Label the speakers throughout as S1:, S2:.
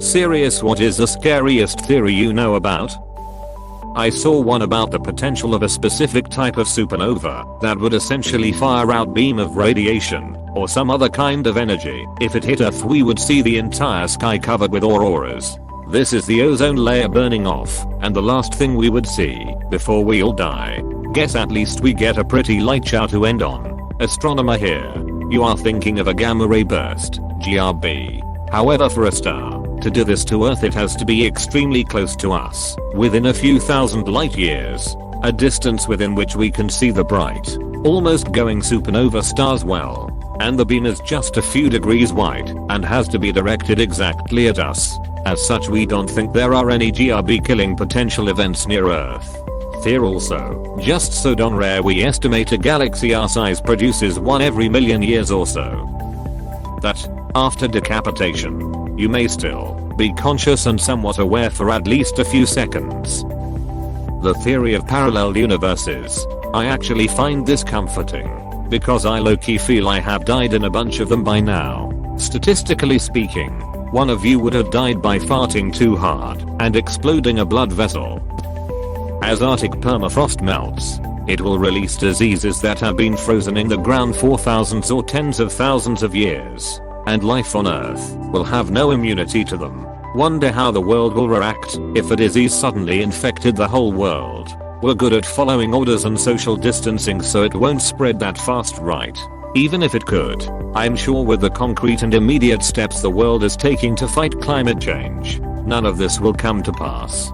S1: Serious, what is the scariest theory you know about? I saw one about the potential of a specific type of supernova that would essentially fire out beam of radiation or some other kind of energy. If it hit Earth, we would see the entire sky covered with auroras. This is the ozone layer burning off, and the last thing we would see before we all die. Guess at least we get a pretty light show to end on. Astronomer here. You are thinking of a gamma ray burst, GRB. However, for a star to do this to Earth, it has to be extremely close to us, within a few thousand light years, a distance within which we can see the bright, almost going supernova stars well. And the beam is just a few degrees wide and has to be directed exactly at us. As such, we don't think there are any GRB killing potential events near Earth. Here also, just so darn rare, we estimate a galaxy our size produces one every million years or so. That, after decapitation, you may still be conscious and somewhat aware for at least a few seconds. The theory of parallel universes. I actually find this comforting, because I low-key feel I have died in a bunch of them by now. Statistically speaking, one of you would have died by farting too hard and exploding a blood vessel. As Arctic permafrost melts, it will release diseases that have been frozen in the ground for thousands or tens of thousands of years, and life on Earth will have no immunity to them. Wonder how the world will react if a disease suddenly infected the whole world. We're good at following orders and social distancing, so it won't spread that fast, right? Even if it could, I'm sure with the concrete and immediate steps the world is taking to fight climate change, none of this will come to pass.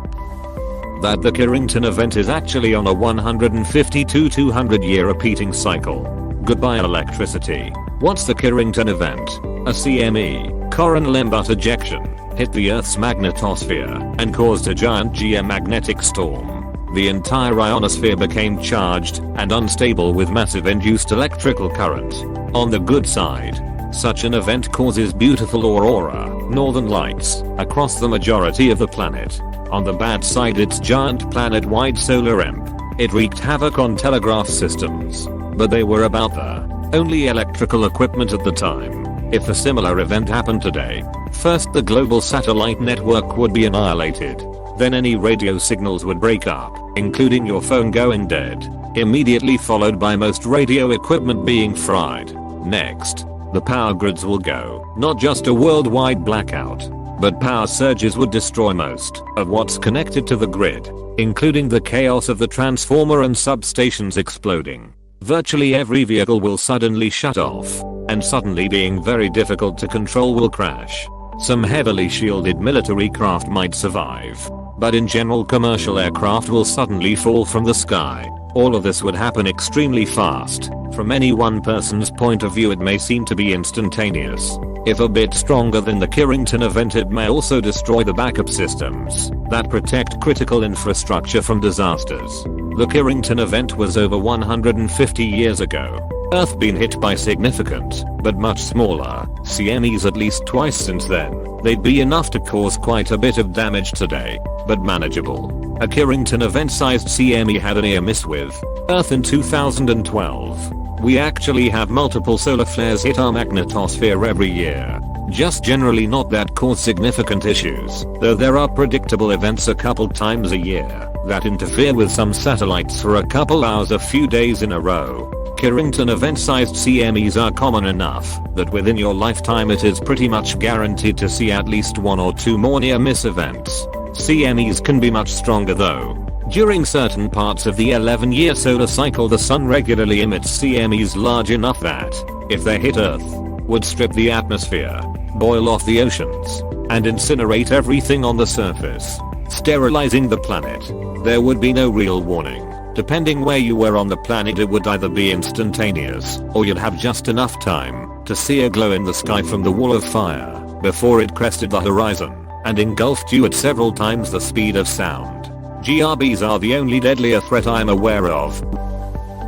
S1: That the Carrington event is actually on a 150 to 200 year repeating cycle. Goodbye electricity. What's the Carrington event? A CME, coronal mass ejection, hit the Earth's magnetosphere and caused a giant geomagnetic storm. The entire ionosphere became charged and unstable with massive induced electrical current. On the good side, such an event causes beautiful aurora, northern lights, across the majority of the planet. On the bad side, its giant planet-wide solar imp. It wreaked havoc on telegraph systems, but they were about the only electrical equipment at the time. If a similar event happened today, first the global satellite network would be annihilated. Then any radio signals would break up, including your phone going dead, immediately followed by most radio equipment being fried. Next, the power grids will go. Not just a worldwide blackout, but power surges would destroy most of what's connected to the grid, including the chaos of the transformer and substations exploding. Virtually every vehicle will suddenly shut off, and suddenly being very difficult to control will crash. Some heavily shielded military craft might survive, but in general commercial aircraft will suddenly fall from the sky. All of this would happen extremely fast. From any one person's point of view, it may seem to be instantaneous. If a bit stronger than the Carrington event, it may also destroy the backup systems that protect critical infrastructure from disasters. The Carrington event was over 150 years ago. Earth been hit by significant, but much smaller, CMEs at least twice since then. They'd be enough to cause quite a bit of damage today, but manageable. A Carrington event-sized CME had a near miss with Earth in 2012. We actually have multiple solar flares hit our magnetosphere every year. Just generally not that cause significant issues, though there are predictable events a couple times a year that interfere with some satellites for a couple hours a few days in a row. Carrington event-sized CMEs are common enough that within your lifetime it is pretty much guaranteed to see at least one or two more near-miss events. CMEs can be much stronger though. During certain parts of the 11-year solar cycle, the sun regularly emits CMEs large enough that, if they hit Earth, would strip the atmosphere, boil off the oceans, and incinerate everything on the surface, sterilizing the planet. There would be no real warning. Depending where you were on the planet, it would either be instantaneous, or you'd have just enough time to see a glow in the sky from the wall of fire before it crested the horizon and engulfed you at several times the speed of sound. GRBs are the only deadlier threat I'm aware of.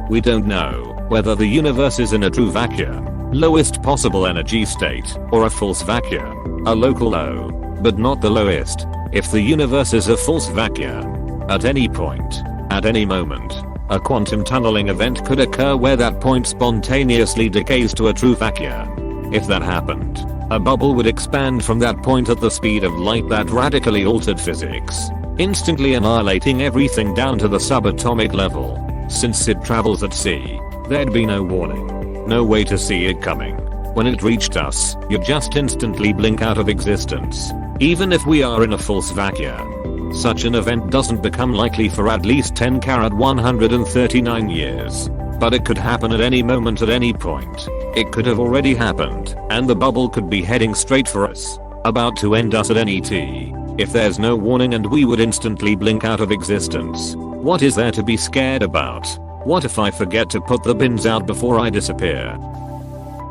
S1: We don't know whether the universe is in a true vacuum, lowest possible energy state, or a false vacuum, a local low, but not the lowest. If the universe is a false vacuum, at any point, at any moment, a quantum tunneling event could occur where that point spontaneously decays to a true vacuum. If that happened, A bubble would expand from that point at the speed of light that radically altered physics, instantly annihilating everything down to the subatomic level. Since it travels at sea, there'd be no warning, no way to see it coming. When it reached us, you'd just instantly blink out of existence, even if we are in a false vacuum. Such an event doesn't become likely for at least 10139 years. But it could happen at any moment at any point. It could have already happened, and the bubble could be heading straight for us, about to end us at any t. If there's no warning and we would instantly blink out of existence, what is there to be scared about? What if I forget to put the bins out before I disappear?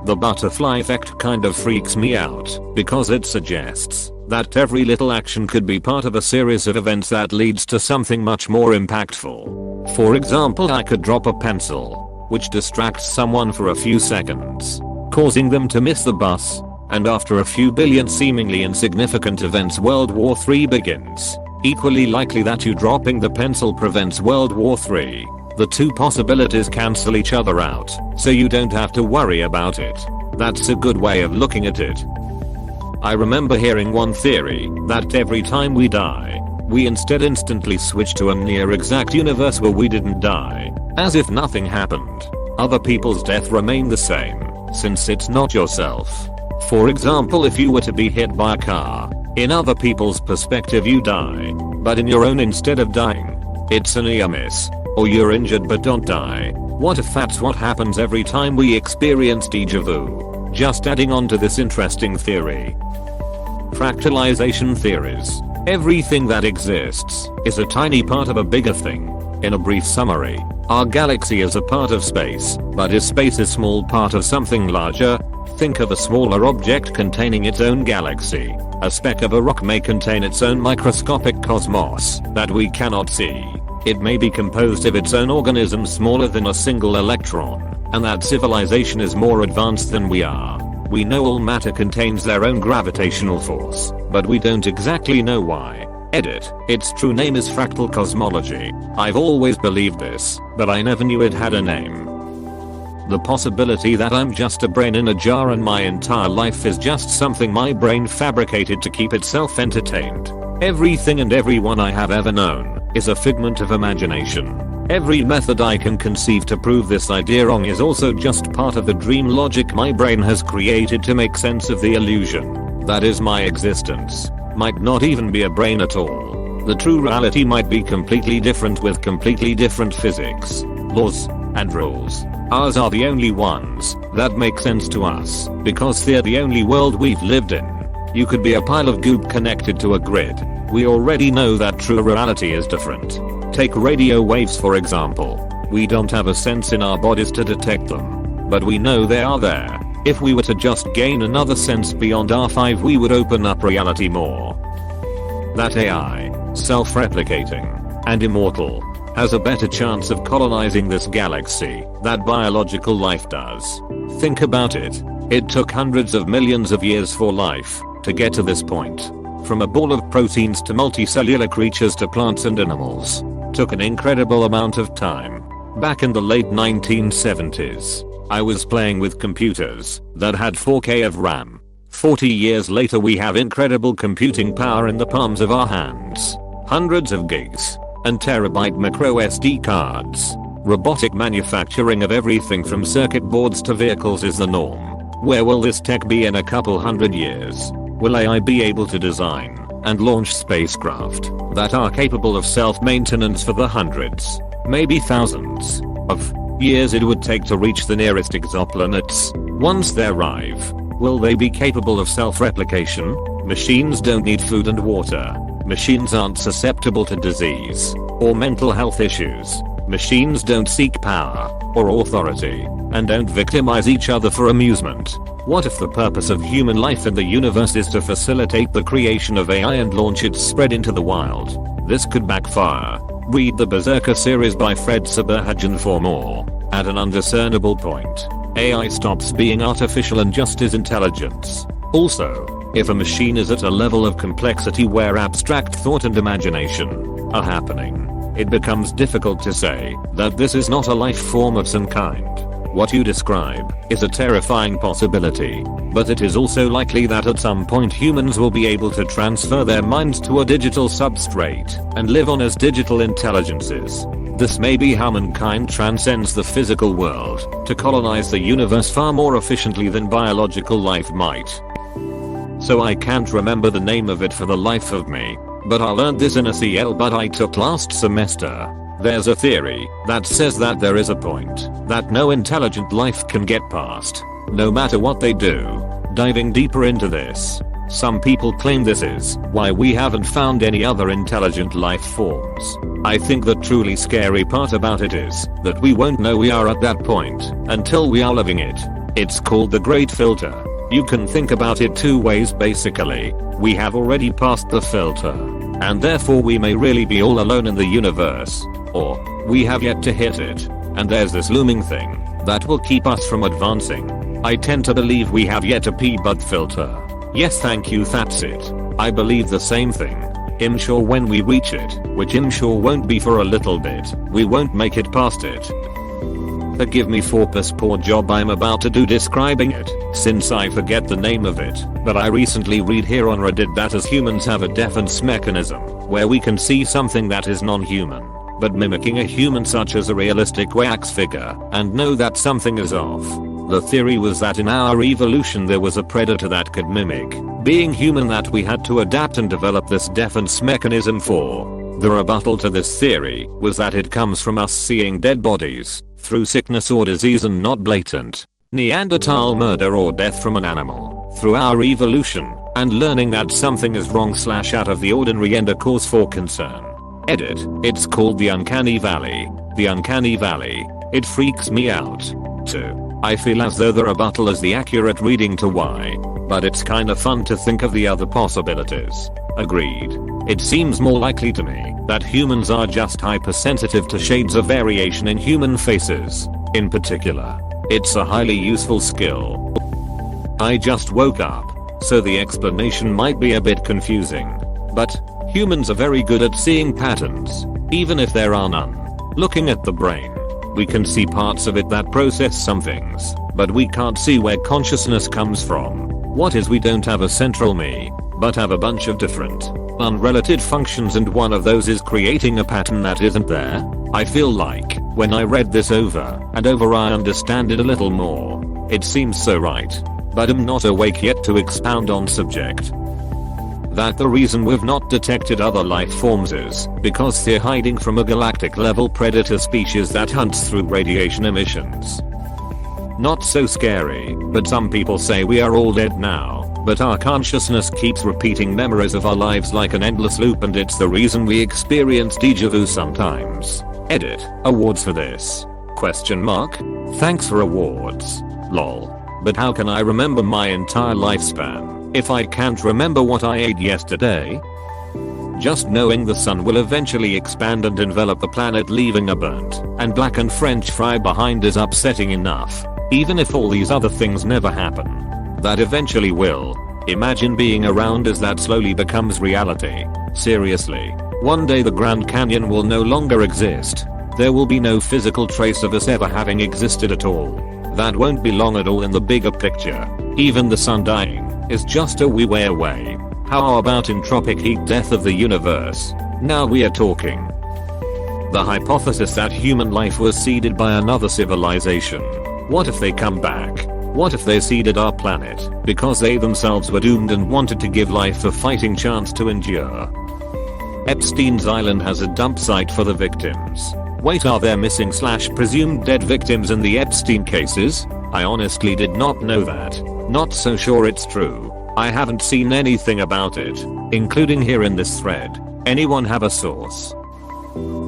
S1: The butterfly effect kind of freaks me out, because it suggests that every little action could be part of a series of events that leads to something much more impactful. For example, I could drop a pencil, which distracts someone for a few seconds, causing them to miss the bus, and after a few billion seemingly insignificant events, World War III begins. Equally likely that you dropping the pencil prevents World War III. The two possibilities cancel each other out, so you don't have to worry about it. That's a good way of looking at it. I remember hearing one theory that every time we die, we instead instantly switch to a near exact universe where we didn't die, as if nothing happened. Other people's death remain the same, since it's not yourself. For example, if you were to be hit by a car, in other people's perspective you die, but in your own instead of dying, it's a near miss. Or you're injured but don't die. What if that's what happens every time we experience déjà vu? Just adding on to this interesting theory. Fractalization theories. Everything that exists is a tiny part of a bigger thing. In a brief summary, our galaxy is a part of space, but is space a small part of something larger? Think of a smaller object containing its own galaxy. A speck of a rock may contain its own microscopic cosmos that we cannot see. It may be composed of its own organisms smaller than a single electron, and that civilization is more advanced than we are. We know all matter contains their own gravitational force, but we don't exactly know why. Edit. Its true name is fractal cosmology. I've always believed this, but I never knew it had a name. The possibility that I'm just a brain in a jar and my entire life is just something my brain fabricated to keep itself entertained. Everything and everyone I have ever known is a figment of imagination. Every method I can conceive to prove this idea wrong is also just part of the dream logic my brain has created to make sense of the illusion that is my existence. Might not even be a brain at all. The true reality might be completely different with completely different physics, laws, and rules. Ours are the only ones that make sense to us because they're the only world we've lived in. You could be a pile of goop connected to a grid. We already know that true reality is different. Take radio waves for example. We don't have a sense in our bodies to detect them, but we know they are there. If we were to just gain another sense beyond R5, we would open up reality more. That AI, self-replicating, and immortal, has a better chance of colonizing this galaxy than biological life does. Think about it. It took hundreds of millions of years for life to get to this point. From a ball of proteins to multicellular creatures to plants and animals. Took an incredible amount of time. Back in the late 1970s, I was playing with computers that had 4K of RAM. 40 years later we have incredible computing power in the palms of our hands. Hundreds of gigs and terabyte micro SD cards. Robotic manufacturing of everything from circuit boards to vehicles is the norm. Where will this tech be in a couple hundred years? Will AI be able to design and launch spacecraft that are capable of self-maintenance for the hundreds, maybe thousands, of years it would take to reach the nearest exoplanets? Once they arrive, will they be capable of self-replication? Machines don't need food and water. Machines aren't susceptible to disease or mental health issues. Machines don't seek power or authority and don't victimize each other for amusement. What if the purpose of human life in the universe is to facilitate the creation of AI and launch its spread into the wild? This could backfire. Read the Berserker series by Fred Saberhagen for more. At an undiscernible point, AI stops being artificial and just is intelligence. Also, if a machine is at a level of complexity where abstract thought and imagination are happening, it becomes difficult to say that this is not a life form of some kind. What you describe is a terrifying possibility, but it is also likely that at some point humans will be able to transfer their minds to a digital substrate and live on as digital intelligences. This may be how mankind transcends the physical world to colonize the universe far more efficiently than biological life might. So I can't remember the name of it for the life of me, but I learned this in a CL but I took last semester. There's a theory that says that there is a point that no intelligent life can get past, no matter what they do. Diving deeper into this, some people claim this is why we haven't found any other intelligent life forms. I think the truly scary part about it is that we won't know we are at that point until we are living it. It's called the Great Filter. You can think about it two ways basically. We have already passed the filter, and therefore we may really be all alone in the universe. Or, we have yet to hit it, and there's this looming thing that will keep us from advancing. I tend to believe we have yet to P-bud filter. Yes, thank you, that's it. I believe the same thing. I'm sure when we reach it, which I'm sure won't be for a little bit, we won't make it past it. Forgive me for this poor job I'm about to do describing it, since I forget the name of it, but I recently read here on Reddit that as humans have a defense mechanism, where we can see something that is non-human, but mimicking a human such as a realistic wax figure, and know that something is off. The theory was that in our evolution there was a predator that could mimic being human that we had to adapt and develop this defense mechanism for. The rebuttal to this theory was that it comes from us seeing dead bodies through sickness or disease and not blatant Neanderthal murder or death from an animal through our evolution, and learning that something is wrong / out of the ordinary and a cause for concern. Edit. It's called the Uncanny Valley. The Uncanny Valley. It freaks me out too. I feel as though the rebuttal is the accurate reading to why, but it's kinda fun to think of the other possibilities. Agreed. It seems more likely to me that humans are just hypersensitive to shades of variation in human faces. In particular, it's a highly useful skill. I just woke up, so the explanation might be a bit confusing. But humans are very good at seeing patterns, even if there are none. Looking at the brain, we can see parts of it that process some things, but we can't see where consciousness comes from. What is, we don't have a central me, but have a bunch of different, unrelated functions, and one of those is creating a pattern that isn't there. I feel like, when I read this over and over, I understand it a little more. It seems so right, but I'm not awake yet to expound on subject. That the reason we've not detected other life forms is because they're hiding from a galactic level predator species that hunts through radiation emissions. Not so scary, but some people say we are all dead now, but our consciousness keeps repeating memories of our lives like an endless loop, and it's the reason we experience déjà vu sometimes. Edit. Awards for this? Question mark? Thanks for awards. Lol. But how can I remember my entire lifespan if I can't remember what I ate yesterday? Just knowing the sun will eventually expand and envelop the planet, leaving a burnt and blackened French fry behind, is upsetting enough. Even if all these other things never happen, that eventually will. Imagine being around as that slowly becomes reality. Seriously, one day the Grand Canyon will no longer exist. There will be no physical trace of us ever having existed at all. That won't be long at all in the bigger picture. Even the sun dying is just a wee way away. How about entropic heat death of the universe? Now we are talking. The hypothesis that human life was seeded by another civilization. What if they come back? What if they seeded our planet because they themselves were doomed and wanted to give life a fighting chance to endure? Epstein's Island has a dump site for the victims. Wait, are there missing / presumed dead victims in the Epstein cases? I honestly did not know that. Not so sure it's true. I haven't seen anything about it, including here in this thread. Anyone have a source?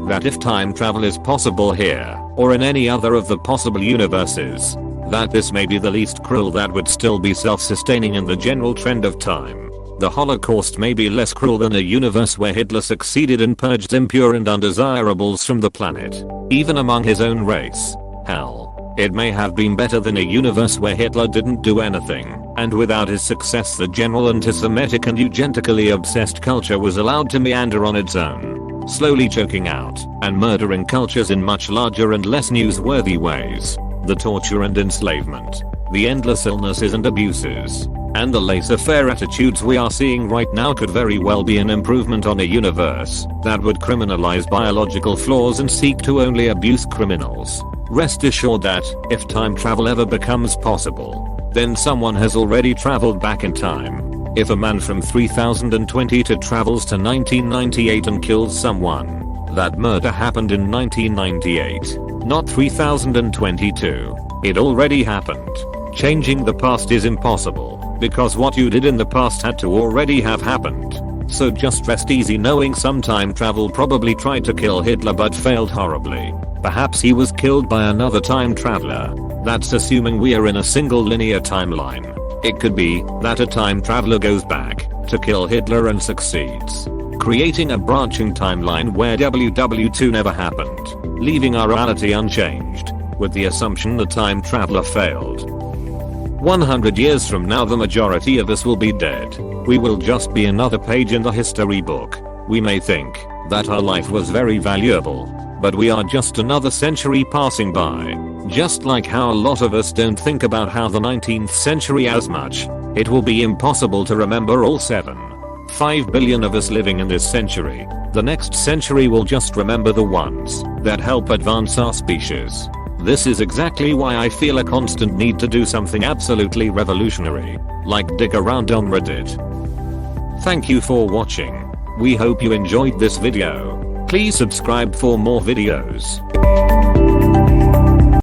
S1: That if time travel is possible here, or in any other of the possible universes, that this may be the least cruel that would still be self-sustaining in the general trend of time. The Holocaust may be less cruel than a universe where Hitler succeeded and purged impure and undesirables from the planet, even among his own race. Hell, it may have been better than a universe where Hitler didn't do anything, and without his success the general anti-Semitic and eugenically obsessed culture was allowed to meander on its own, slowly choking out and murdering cultures in much larger and less newsworthy ways. the torture and enslavement, the endless illnesses and abuses, and the laissez-faire attitudes we are seeing right now could very well be an improvement on a universe that would criminalize biological flaws and seek to only abuse criminals. Rest assured that, if time travel ever becomes possible, then someone has already traveled back in time. If a man from 3022 travels to 1998 and kills someone, that murder happened in 1998, not 3022. It already happened. Changing the past is impossible, because what you did in the past had to already have happened. So just rest easy knowing some time travel probably tried to kill Hitler but failed horribly. Perhaps he was killed by another time traveler. That's assuming we are in a single linear timeline. It could be that a time traveler goes back to kill Hitler and succeeds, creating a branching timeline where WW2 never happened, leaving our reality unchanged, with the assumption the time traveler failed. 100 years from now the majority of us will be dead. We will just be another page in the history book. We may think that our life was very valuable, but we are just another century passing by. Just like how a lot of us don't think about how the 19th century as much, it will be impossible to remember all 5 billion of us living in this century. The next century will just remember the ones that help advance our species. This is exactly why I feel a constant need to do something absolutely revolutionary, like dig around on Reddit. Thank you for watching. We hope you enjoyed this video. Please subscribe for more videos.